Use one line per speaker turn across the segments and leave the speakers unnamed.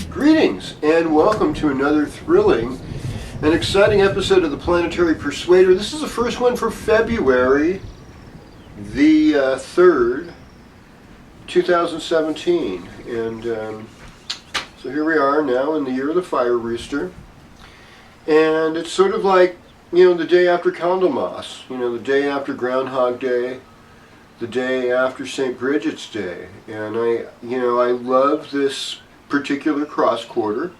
Greetings and welcome to another thrilling and exciting episode of the Planetary Persuader. This is the first one for February the 3rd, 2017. And so here we are now in the year of the fire rooster. And it's sort of like, the day after Candlemas, the day after Groundhog Day, the day after St. Bridget's Day. And I love this particular cross quarter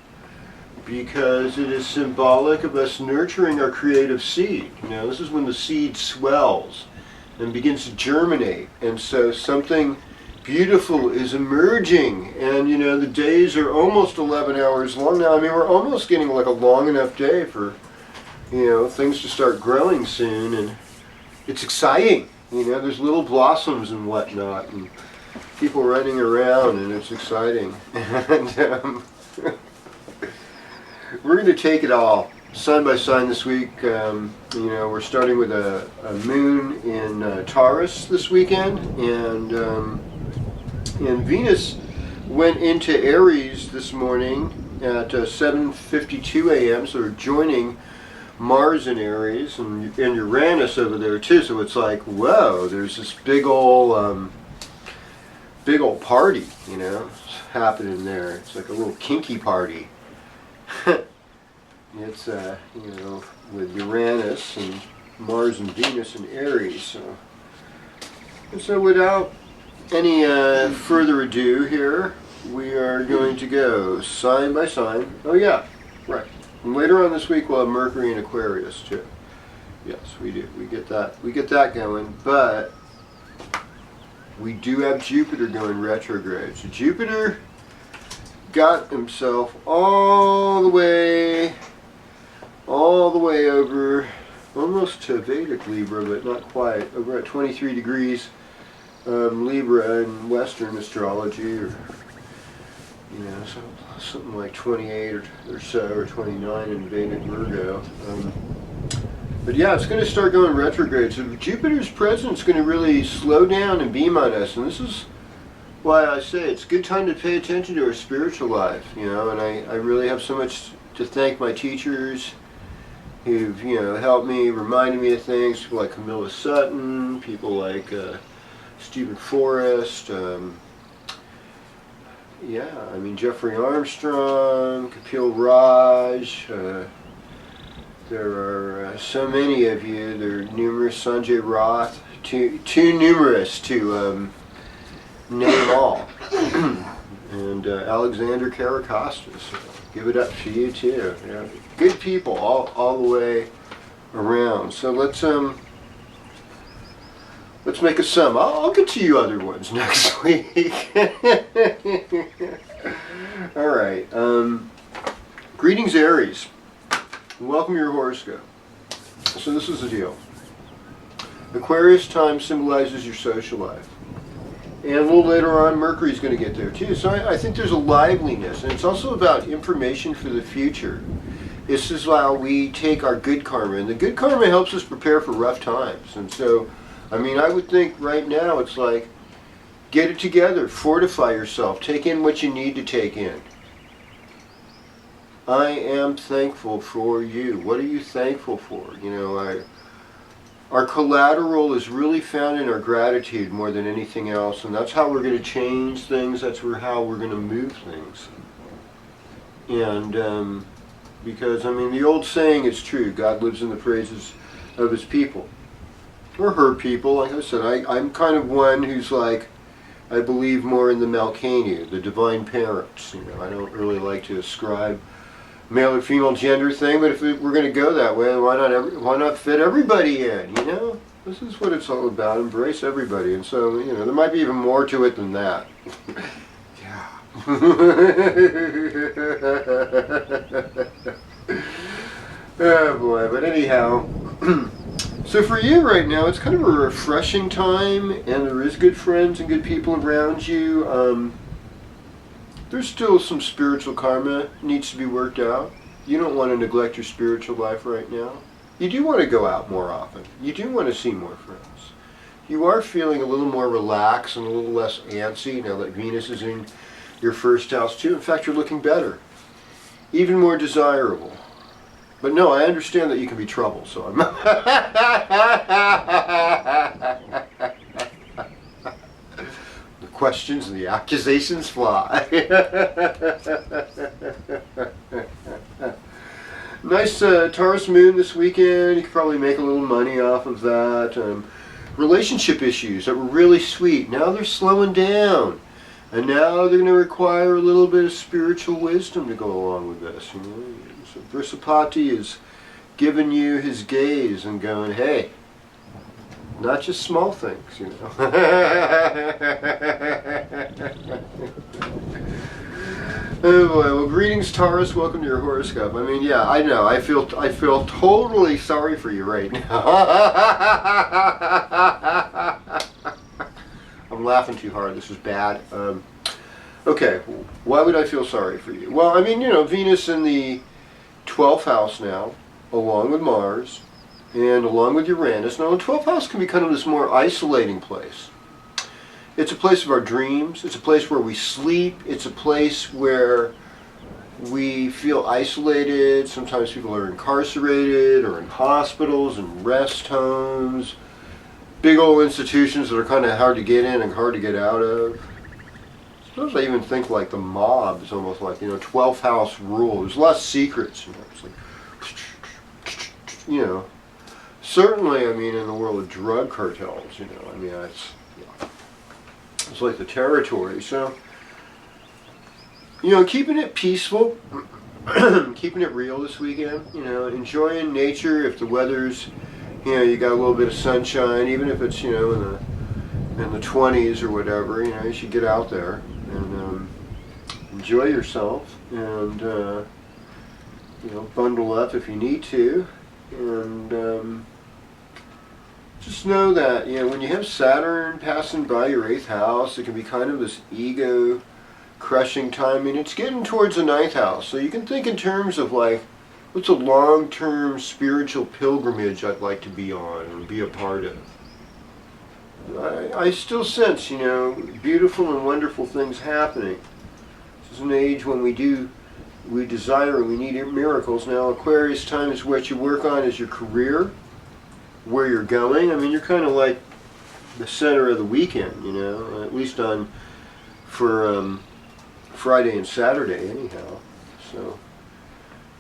because it is symbolic of us nurturing our creative seed. This is when the seed swells and begins to germinate, and so something beautiful is emerging. And the days are almost 11 hours long now. We're almost getting like a long enough day for things to start growing soon, and it's exciting. There's little blossoms and whatnot, and people running around, and it's exciting. And we're going to take it all sign by sign this week. We're starting with a moon in Taurus this weekend, and Venus went into Aries this morning at 7:52 a.m. So we're joining Mars in Aries and Uranus over there too. So it's like, whoa, there's this big old party, happening there. It's like a little kinky party. It's with Uranus and Mars and Venus and Aries. So without any further ado here, we are going to go sign by sign. Oh yeah, right. And later on this week we'll have Mercury in Aquarius too. Yes, we do. We get that going, but we do have Jupiter going retrograde. So Jupiter got himself all the way over, almost to Vedic Libra, but not quite, over at 23 degrees Libra in Western astrology, or something like 28 or so, or 29 in Vedic Virgo. But yeah, it's going to start going retrograde. So Jupiter's presence is going to really slow down and beam on us. And this is why I say it's a good time to pay attention to our spiritual life. And I really have so much to thank my teachers who've, helped me, reminded me of things. People like Camilla Sutton, people like Stephen Forrest, Jeffrey Armstrong, Kapil Raj. There are so many of you. There are numerous. Sanjay Roth, too numerous to name all. And Alexander Karakostas. Give it up to you too. Good people all the way around. So let's make a sum. I'll get to you other ones next week. All right. Greetings, Aries. Welcome your horoscope. So this is the deal. Aquarius time symbolizes your social life. And a little later on, Mercury's going to get there too. So I think there's a liveliness. And it's also about information for the future. This is how we take our good karma. And the good karma helps us prepare for rough times. And so, I would think right now it's like, get it together, fortify yourself, take in what you need to take in. I am thankful for you. What are you thankful for? Our collateral is really found in our gratitude more than anything else, and that's how we're going to change things. That's how we're going to move things. And because the old saying is true: God lives in the praises of His people. or hurt people. Like I said, I'm kind of one who's like, I believe more in the Malkanu, the divine parents. You know, I don't really like to ascribe male or female gender thing, but if we're going to go that way, why not fit everybody in? You know, this is what it's all about. Embrace everybody, and so you know, there might be even more to it than that. Yeah. Oh boy, but anyhow. So for you right now, it's kind of a refreshing time, and there is good friends and good people around you. There's still some spiritual karma needs to be worked out. You don't want to neglect your spiritual life right now. You do want to go out more often. You do want to see more friends. You are feeling a little more relaxed and a little less antsy now that Venus is in your first house too. In fact, you're looking better. Even more desirable. But no, I understand that you can be trouble, so I'm the questions and the accusations fly. Nice Taurus moon this weekend. You could probably make a little money off of that. Relationship issues that were really sweet, now they're slowing down. And now they're going to require a little bit of spiritual wisdom to go along with this. You know? So Vrispati is giving you his gaze and going, hey, not just small things, you know. Oh boy, well greetings Taurus, welcome to your horoscope. I mean, yeah, I know, I feel totally sorry for you right now. I'm laughing too hard, this is bad. Okay, why would I feel sorry for you? Well, I mean, you know, Venus in the 12th house now, along with Mars, and along with Uranus. Now, the 12th house can be kind of this more isolating place. It's a place of our dreams. It's a place where we sleep. It's a place where we feel isolated. Sometimes people are incarcerated or in hospitals and rest homes. Big old institutions that are kind of hard to get in and hard to get out of. Sometimes I even think like the mob is almost like, you know, 12th house rule. There's less secrets, you know. It's like, you know. Certainly, I mean, in the world of drug cartels, you know, I mean, it's like the territory. So, you know, keeping it peaceful, keeping it real this weekend, you know, enjoying nature. If the weather's, you know, you got a little bit of sunshine, even if it's, you know, in the 20s or whatever, you know, you should get out there and enjoy yourself and, you know, bundle up if you need to. And just know that, you know, when you have Saturn passing by your 8th house, it can be kind of this ego crushing time. I mean, it's getting towards the 9th house, so you can think in terms of like, what's a long-term spiritual pilgrimage I'd like to be on and be a part of. I still sense, you know, beautiful and wonderful things happening. This is an age when we desire, we need miracles. Now, Aquarius time is what you work on is your career, where you're going. I mean, you're kind of like the center of the weekend, you know, at least for Friday and Saturday, anyhow. So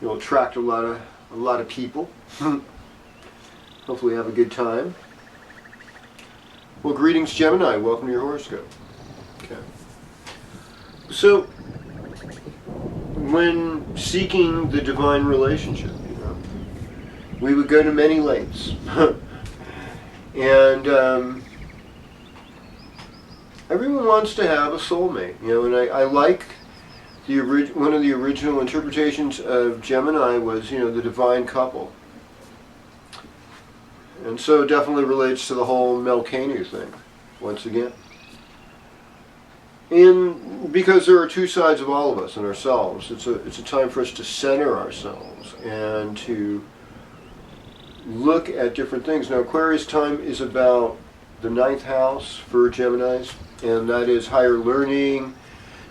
you'll attract a lot of people. Hopefully, have a good time. Well, greetings, Gemini. Welcome to your horoscope. Okay. So, when seeking the divine relationship, you know, we would go to many lengths. And everyone wants to have a soulmate, you know, and I like one of the original interpretations of Gemini was, you know, the divine couple. And so it definitely relates to the whole Melkanu thing, once again. And because there are two sides of all of us and ourselves, it's a time for us to center ourselves and to look at different things. Now, Aquarius time is about the 9th house for Geminis, and that is higher learning,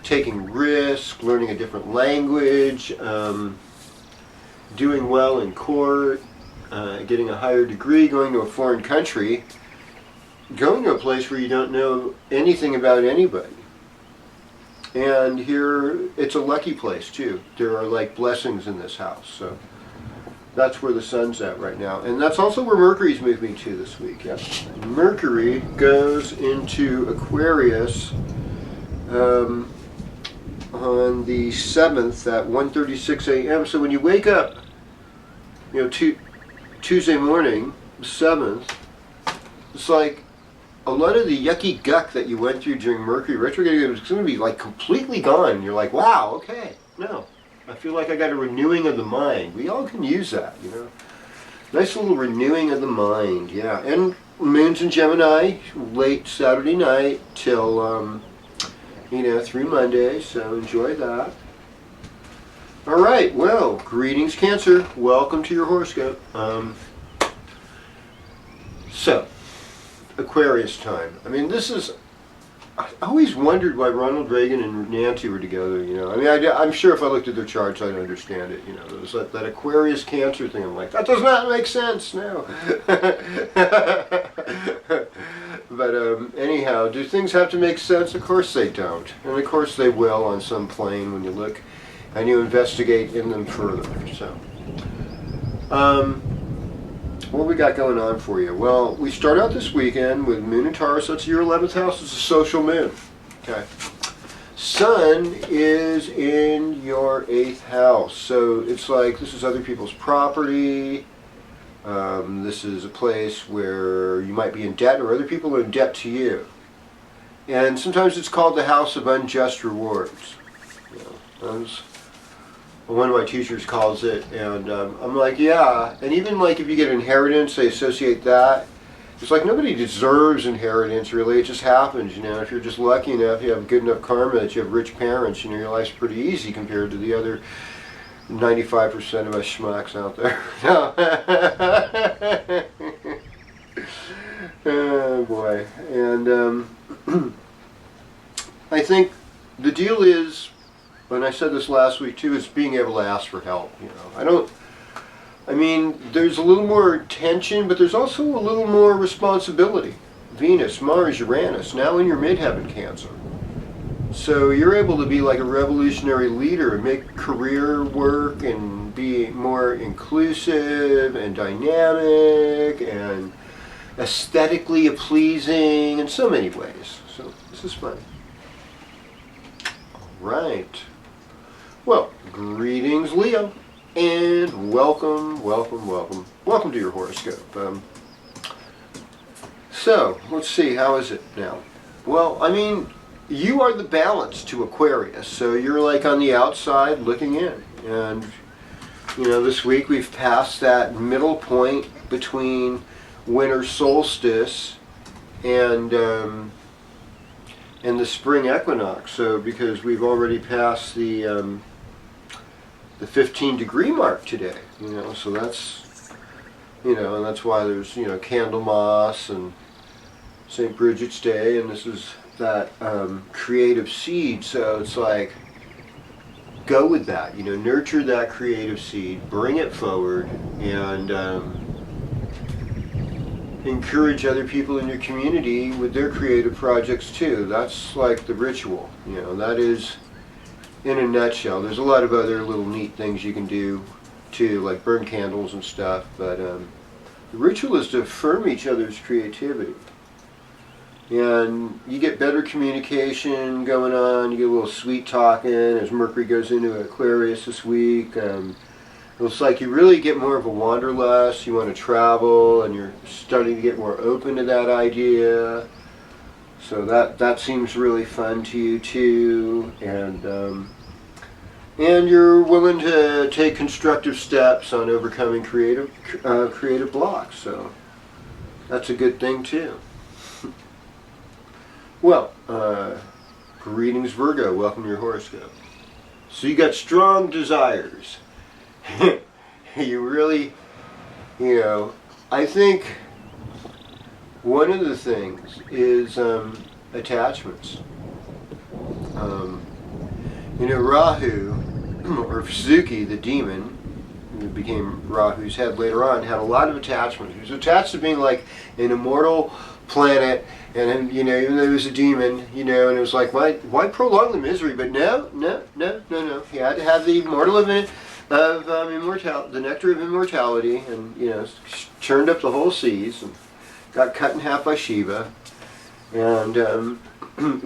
taking risks, learning a different language, doing well in court, getting a higher degree, going to a foreign country, going to a place where you don't know anything about anybody. And here, it's a lucky place too. There are like blessings in this house. So That's where the sun's at right now. And that's also where Mercury's moving to this week. Yep. Mercury goes into Aquarius on the 7th at 1:36 a.m. So when you wake up, Tuesday morning, the 7th, it's like a lot of the yucky guck that you went through during Mercury retrograde is going to be like completely gone. You're like, wow, okay, no. I feel like I got a renewing of the mind. We all can use that, Nice little renewing of the mind, yeah. And moon's in Gemini, late Saturday night till, through Monday, so enjoy that. All right, well, greetings, Cancer. Welcome to your horoscope. So, Aquarius time. I mean, I always wondered why Ronald Reagan and Nancy were together, I'm sure if I looked at their charts, I'd understand it, It was that Aquarius Cancer thing. I'm like, that does not make sense, no. But anyhow, do things have to make sense? Of course they don't. And of course they will on some plane when you look and you investigate in them further. So, what we got going on for you? Well, we start out this weekend with Moon in Taurus. That's your 11th house. It's a social moon. Okay. Sun is in your 8th house. So it's like this is other people's property. This is a place where you might be in debt or other people are in debt to you. And sometimes it's called the house of unjust rewards. One of my teachers calls it, and I'm like, yeah. And even like if you get inheritance, they associate that. It's like nobody deserves inheritance, really. It just happens, If you're just lucky enough, you have good enough karma that you have rich parents, your life's pretty easy compared to the other 95% of us schmucks out there. Oh boy. And I think the deal is, and I said this last week too, is being able to ask for help. There's a little more tension, but there's also a little more responsibility. Venus, Mars, Uranus, now in your midheaven, Cancer. So you're able to be like a revolutionary leader and make career work and be more inclusive and dynamic and aesthetically pleasing in so many ways. So this is fun. All right. Well, greetings, Leo, and welcome to your horoscope. So, let's see, how is it now? Well, you are the balance to Aquarius, so you're like on the outside looking in. And, this week we've passed that middle point between winter solstice and the spring equinox. So, because we've already passed the 15-degree mark today, so that's, and that's why there's, Candlemas and St. Bridget's Day, and this is that creative seed. So it's like, go with that, nurture that creative seed, bring it forward, and encourage other people in your community with their creative projects too. That's like the ritual, that is, in a nutshell. There's a lot of other little neat things you can do too, like burn candles and stuff, but the ritual is to affirm each other's creativity. And you get better communication going on, you get a little sweet talking as Mercury goes into Aquarius this week. It's like you really get more of a wanderlust, you want to travel, and you're starting to get more open to that idea. So that seems really fun to you too, and you're willing to take constructive steps on overcoming creative blocks. So that's a good thing too. Well, greetings, Virgo. Welcome to your horoscope. So you got strong desires. You really, I think one of the things is attachments. Rahu, or Suzuki, the demon, who became Rahu's head later on, had a lot of attachments. He was attached to being like an immortal planet, and then, even though he was a demon, and it was like, why prolong the misery? But no. He had to have the immortal event, of the nectar of immortality, and churned up the whole seas and got cut in half by Shiva, and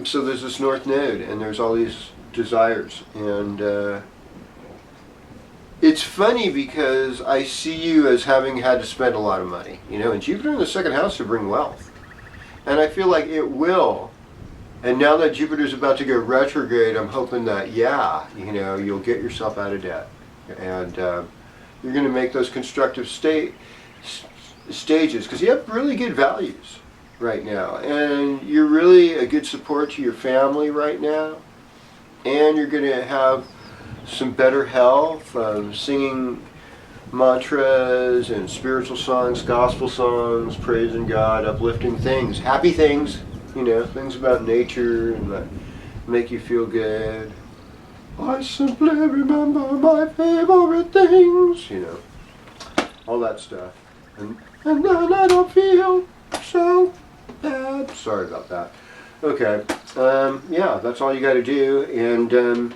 so there's this North Node, and there's all these desires, and it's funny because I see you as having had to spend a lot of money, and Jupiter in the second house to bring wealth, and I feel like it will. And now that Jupiter's about to go retrograde, I'm hoping that, you'll get yourself out of debt. And you're going to make those constructive stages, because you have really good values right now. And you're really a good support to your family right now. And you're going to have some better health, singing mantras and spiritual songs, gospel songs, praising God, uplifting things, happy things. Things about nature and that make you feel good. I simply remember my favorite things, all that stuff. And then I don't feel so bad. Sorry about that. Okay, that's all you got to do. And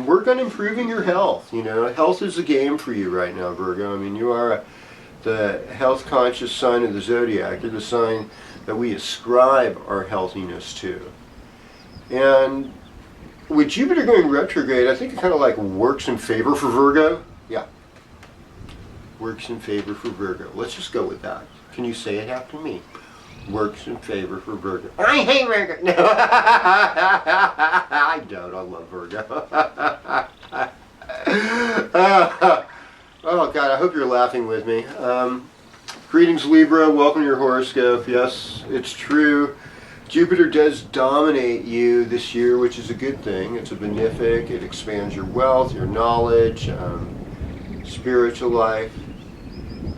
work on improving your health. Health is the game for you right now, Virgo. I mean, you are the health-conscious sign of the zodiac. You're the sign that we ascribe our healthiness to. And with Jupiter going retrograde, I think it kind of like works in favor for Virgo. Yeah. Works in favor for Virgo. Let's just go with that. Can you say it after me? Works in favor for Virgo. I hate Virgo. No. I don't. I love Virgo. Oh, God, I hope you're laughing with me. Greetings, Libra. Welcome to your horoscope. Yes, it's true. Jupiter does dominate you this year, which is a good thing. It's a benefic. It expands your wealth, your knowledge, spiritual life.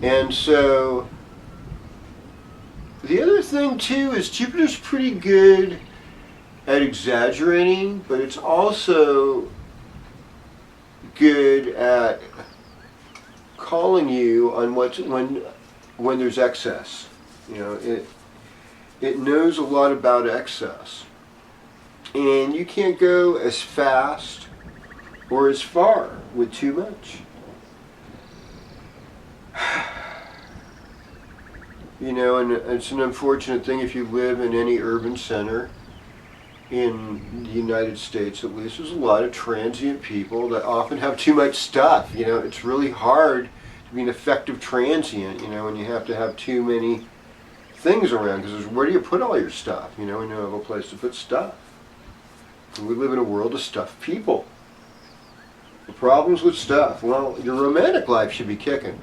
And so, the other thing, too, is Jupiter's pretty good at exaggerating, but it's also good at calling you on when there's excess. It knows a lot about excess, and you can't go as fast or as far with too much. And it's an unfortunate thing if you live in any urban center in the United States, at least. There's a lot of transient people that often have too much stuff. It's really hard to be an effective transient, when you have to have too many things around, because where do you put all your stuff? When you have a place to put stuff. And we live in a world of stuffed people. The problems with stuff, well, your romantic life should be kicking.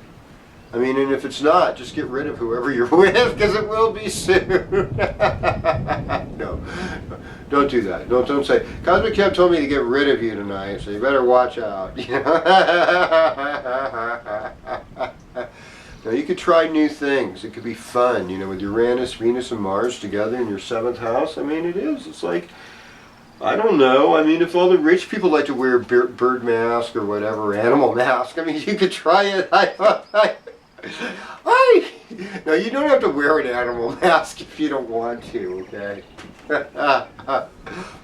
And if it's not, just get rid of whoever you're with, because it will be soon. No, don't do that. Don't say, Cosmic Kev told me to get rid of you tonight, so you better watch out. Now, you could try new things. It could be fun, with Uranus, Venus, and Mars together in your 7th house. It is. It's like, I don't know. If all the rich people like to wear bird mask or whatever, animal mask, you could try it. No, you don't have to wear an animal mask if you don't want to, okay?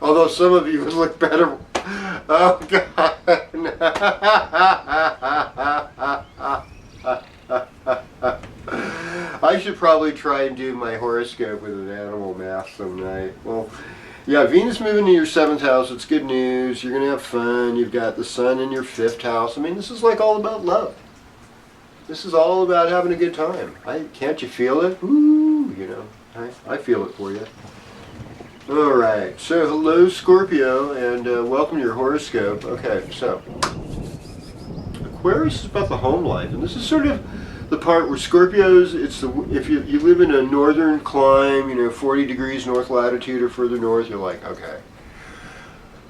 Although some of you would look better. Oh, God. I should probably try and do my horoscope with an animal mask some night. Well, yeah, Venus moving to your 7th house. It's good news. You're going to have fun. You've got the sun in your 5th house. This is like all about love. This is all about having a good time. Can't you feel it? Ooh, I feel it for you. All right. So, hello, Scorpio, and welcome to your horoscope. Okay, so Aquarius is about the home life, and this is sort of the part where Scorpios, if you live in a northern clime, 40 degrees north latitude or further north, you're like, okay,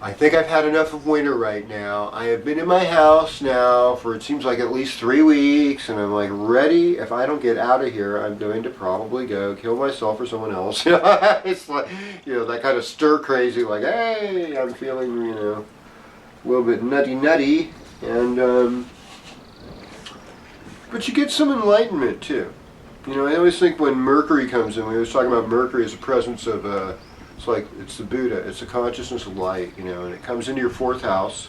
I think I've had enough of winter right now. I have been in my house now for, it seems like, at least 3 weeks, and I'm like ready. If I don't get out of here, I'm going to probably go kill myself or someone else. It's like, that kind of stir crazy, like, hey, I'm feeling, a little bit nutty, and but you get some enlightenment too. I always think when Mercury comes in, we always talking about Mercury as a presence of, it's the Buddha, it's the consciousness of light, and it comes into your 4th house,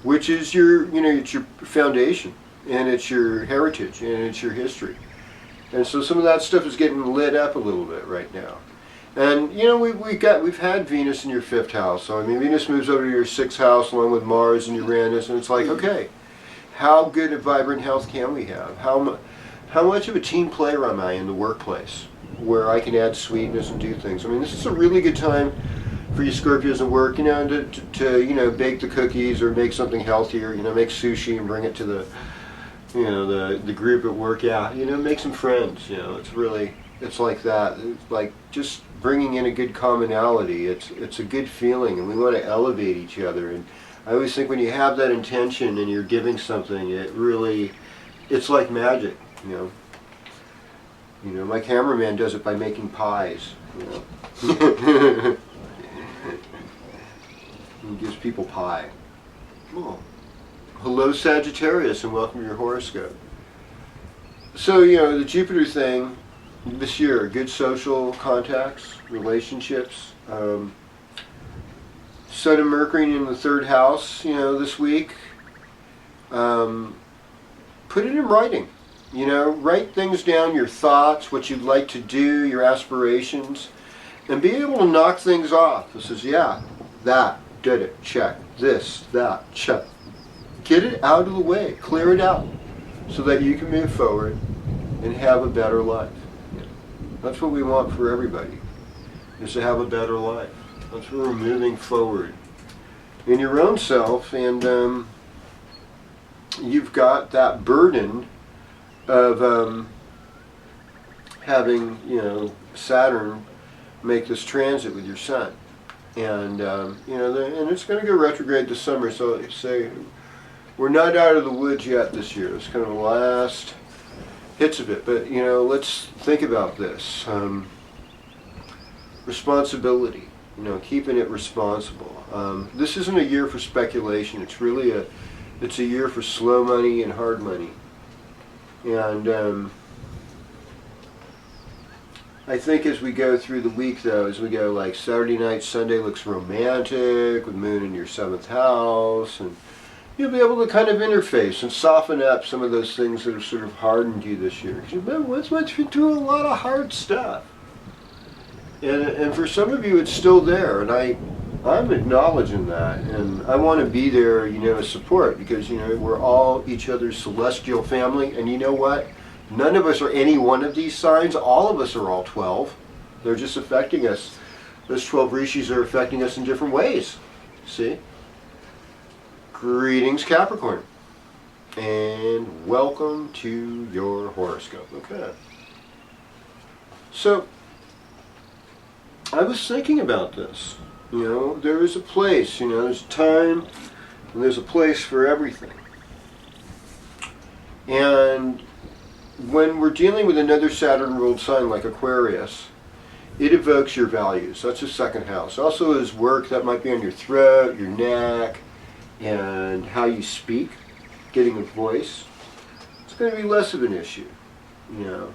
which is your, it's your foundation, and it's your heritage, and it's your history. And so some of that stuff is getting lit up a little bit right now. And we've had Venus in your 5th house. So I mean, Venus moves over to your 6th house along with Mars and Uranus, and it's like, okay, how good of vibrant health can we have? How much of a team player am I in the workplace, where I can add sweetness and do things? I mean, this is a really good time for you Scorpios at work, to bake the cookies or make something healthier. Make sushi and bring it to the group at work. Yeah, make some friends. It's like that. It's like just bringing in a good commonality. It's a good feeling, and we want to elevate each other. And I always think when you have that intention and you're giving something, it's like magic. My cameraman does it by making pies. He gives people pie. Oh. Hello, Sagittarius, and welcome to your horoscope. So, the Jupiter thing this year, good social contacts, relationships. Sun and Mercury in the 3rd house, this week. Put it in writing. Write things down, your thoughts, what you'd like to do, your aspirations, and be able to knock things off. This is, yeah, that, did it, check. This, that, check. Get it out of the way, clear it out, so that you can move forward and have a better life. That's what we want for everybody, is to have a better life. That's where we're moving forward in your own self, and you've got that burden of having, Saturn make this transit with your Sun, and and it's going to go retrograde this summer. So say we're not out of the woods yet this year. It's kind of the last hits of it, but let's think about this. Responsibility, keeping it responsible. This isn't a year for speculation. It's really it's a year for slow money and hard money. And I think as we go through the week, though, as we go like Saturday night, Sunday looks romantic with Moon in your 7th house, and you'll be able to kind of interface and soften up some of those things that have sort of hardened you this year. Because you've been through a lot of hard stuff. And for some of you, it's still there, and I'm acknowledging that, and I want to be there, as support, because, we're all each other's celestial family, and you know what? None of us are any one of these signs. All of us are all 12. They're just affecting us. Those 12 rishis are affecting us in different ways. See? Greetings, Capricorn, and welcome to your horoscope. Okay. So, I was thinking about this. There is a place, there's a time, and there's a place for everything. And when we're dealing with another Saturn-ruled sign like Aquarius, it evokes your values. That's the 2nd house. Also, as work, that might be on your throat, your neck, and how you speak, getting a voice. It's going to be less of an issue, in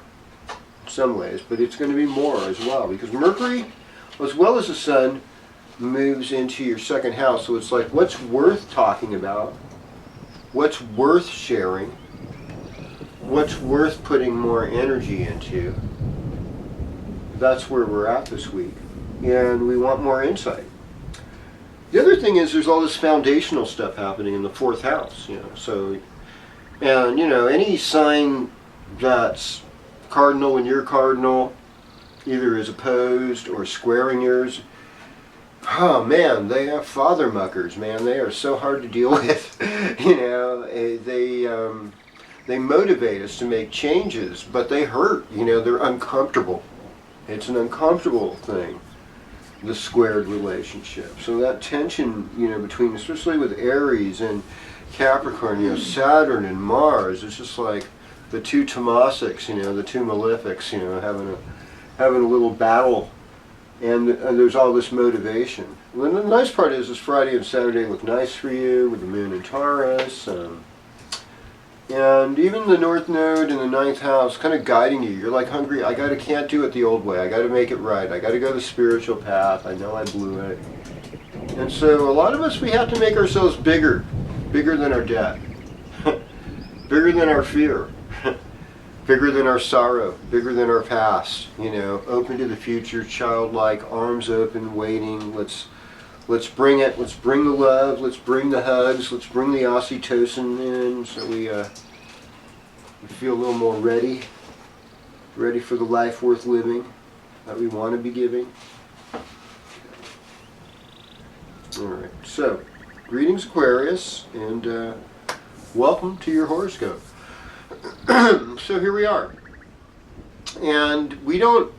some ways, but it's going to be more as well, because Mercury, as well as the Sun, moves into your 2nd house. So it's like, what's worth talking about, what's worth sharing, what's worth putting more energy into. That's where we're at this week, and we want more insight. The other thing is there's all this foundational stuff happening in the 4th house, so, and any sign that's cardinal and you're cardinal, either is opposed or squaring yours, oh man, they have father muckers, man. They are so hard to deal with. They motivate us to make changes, but they hurt. They're uncomfortable. It's an uncomfortable thing, the squared relationship. So that tension, between, especially with Aries and Capricorn, Saturn and Mars, it's just like the two Tomasics, the two malefics, having a little battle. And there's all this motivation. And the nice part is Friday and Saturday look nice for you with the Moon in Taurus. And even the North Node in the 9th house kind of guiding you. You're like hungry. Can't do it the old way. I got to make it right. I got to go the spiritual path. I know I blew it. And so a lot of us, we have to make ourselves bigger. bigger than our debt, bigger than our fear, bigger than our sorrow, bigger than our past. You know, open to the future, childlike, arms open, waiting. Let's bring it. Let's bring the love. Let's bring the hugs. Let's bring the oxytocin in, so we feel a little more ready for the life worth living that we want to be giving. All right. So, greetings, Aquarius, and welcome to your horoscope. So here we are, and we don't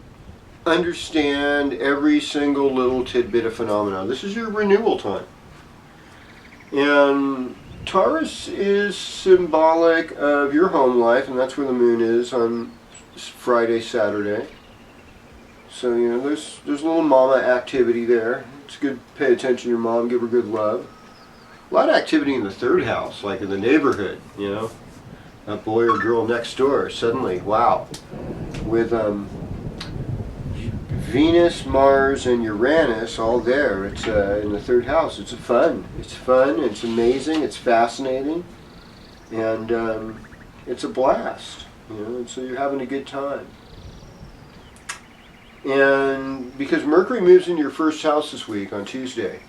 understand every single little tidbit of phenomena. This is your renewal time, and Taurus is symbolic of your home life, and that's where the moon is on Friday, Saturday. So, you know, there's a little mama activity there. It's good to pay attention to your mom, give her good love. A lot of activity in the third house, like in the neighborhood, you know. That boy or girl next door, suddenly, wow. With Venus, Mars, and Uranus all there. It's in the third house. It's fun. It's amazing. It's fascinating. And it's a blast, you know, and so you're having a good time. And because Mercury moves into your first house this week on Tuesday,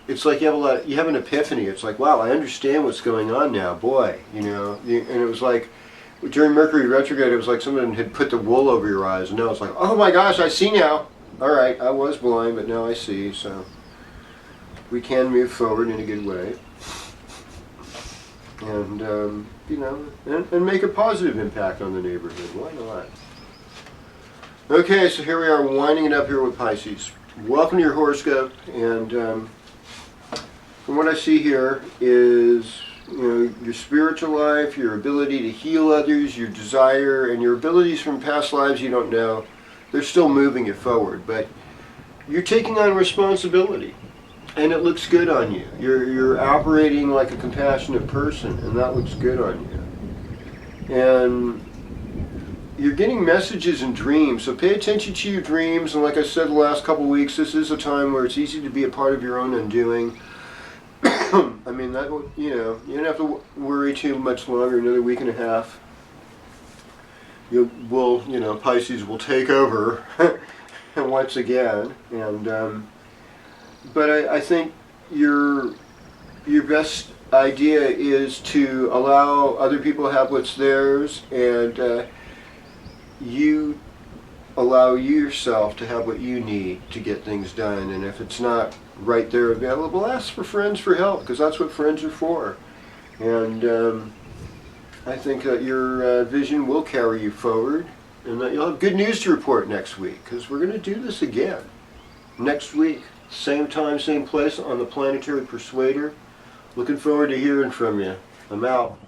it's like you have an epiphany. It's like, wow, I understand what's going on now, boy, you know. And it was like, during Mercury retrograde, it was like someone had put the wool over your eyes, and now it's like, oh my gosh, I see now. All right, I was blind, but now I see, so we can move forward in a good way. And, you know, and make a positive impact on the neighborhood. Why not? Okay, so here we are, winding it up here with Pisces. Welcome to your horoscope, and from what I see here is, you know, your spiritual life, your ability to heal others, your desire, and your abilities from past lives you don't know. They're still moving you forward, but you're taking on responsibility, and it looks good on you. You're operating like a compassionate person, and that looks good on you. And you're getting messages in dreams, so pay attention to your dreams. And like I said the last couple weeks, this is a time where it's easy to be a part of your own undoing. I mean, that, you know, you don't have to worry too much longer. Another week and a half, you know, Pisces will take over once again. And but I think your best idea is to allow other people to have what's theirs, and you allow yourself to have what you need to get things done. And if it's not right there available, ask for friends for help, because that's what friends are for. And I think that your vision will carry you forward, and that you'll have good news to report next week, because we're going to do this again next week, same time, same place, on the Planetary Persuader. Looking forward to hearing from you. I'm out.